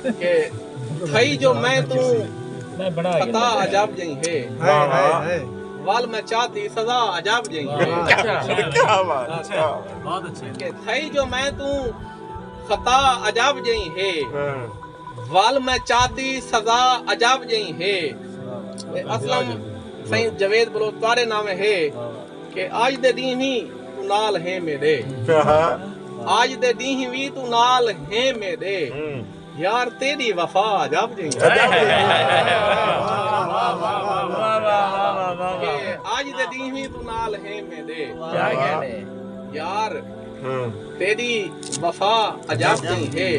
के थई जो मैं तू खता अजब जई है वाल में चाहती सजा अजब जई है। क्या बात, अच्छा बहुत अच्छे के थई जो मैं तू खता अजब जई है वाल में चाहती सजा अजब जई है। असलम सही जवेद बोलो तारे नाम है कि आज दे दी ही तू नाल है मेरे, आज दे दी ही तू नाल है मेरे यार तेरी वफा अजब जई आज दे दी ही तू नाल है मेरे यार तेरी वफा अजब नहीं है।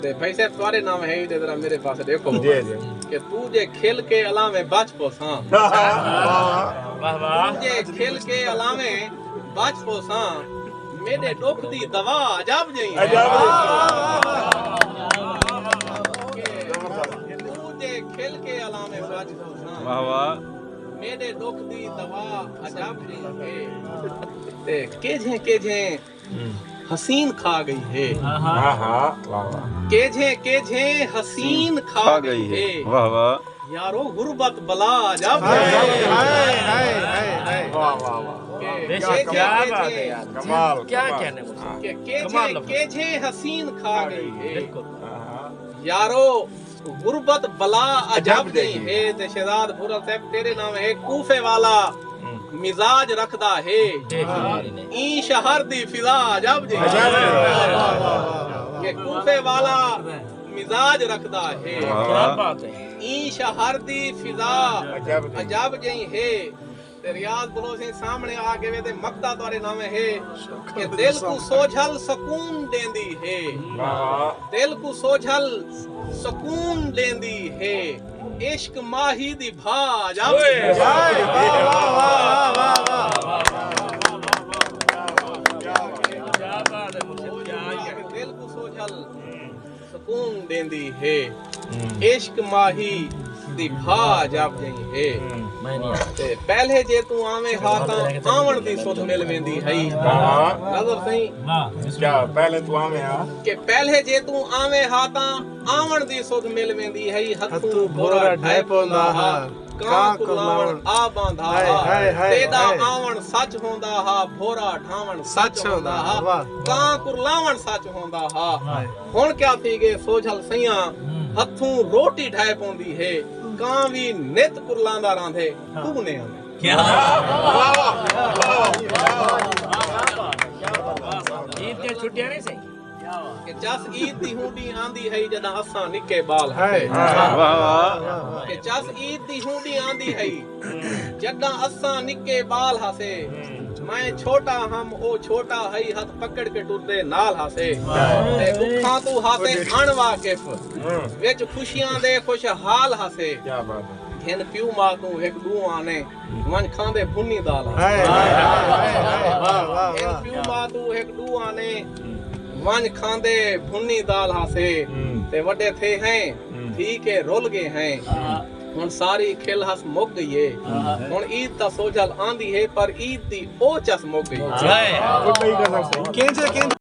ते भाई साहब तुम्हारे नाम है ते जरा मेरे पास देखो कि तू जे खेल के अलावे बच पोसा, जे खेल के अलावे बच पोसा मेरे दुख दी दवा अजब नहीं है। तू जे खेल के अलावे बच पोसा मेरे दुख दी दवा अजब नहीं है। ते केझे हसीन खा गई है, केझे हसीन खा गई है। वाह वाह यारो गुर्बत बला अजब क्या कहने केझे हसीन खा गई है। यारो गुर्बत बला अजब नहीं है। ते शहजाद फुरल साहब तेरे नाम है कूफे वाला मिजाज रखदा है ई शहर दी फिजा अजब जी ये कूफे वाला मिजाज रखदा है ई शहर दी फिजा अजब जी है। ते रियाज बलोसी सामने आ गए ते मक्ता तुम्हारे नाम है कि दिल को सोझल सुकून देंदी है, दिल को सोझल सुकून देंदी है इश्क माही दी भा अजब दिल को सोझल सुकून देंदी है इश्क माही दी भा अजब जई है। ते पहले जे तू आवे हाथा आवन दी सुध मिल वेंदी है नजर सही क्या पहले तू आवे हां के पहले जे तू आवे हाथा आवन दी सुध मिल वेंदी है हथू भोरा ढाई पोंदा हा कां कुलावण आ बांधा तेदा आवन सच होंदा हा भोरा ढावण सच होंदा हा कां कुलावण सच होंदा हा। हुन क्या थी गए सोझल सैया हथू रोटी ढाई पोंदी है कां भी नित कुरलांदा रांधे तू ने क्या ईद दी छुट्टियां नहीं सही कि जस ईद दी हुंडी आंदी है जदा असां निके बाल है कि जस ईद दी हुंडी आंदी है जदा असां निके बाल हसे मैं छोटा हम ओ छोटा है हाथ पकड़ के टुरदे नाल हसे ते दुखां तू हाथे अणवाकिफ विच खुशियां दे खुशहाल हसे। क्या बात है हिन प्यू मां तू एक दू आने वन खांदे भुन्नी दाल हिन प्यू मां तू एक दू आने वन खांदे भुन्नी दाल हासे ते वड्डे थे हैं ठीक है रोल गए हैं हुन सारी खिल हस मुक गई है हुन ईद ता सोझल आंदी है पर ईद दी ओ चस मुक गई है।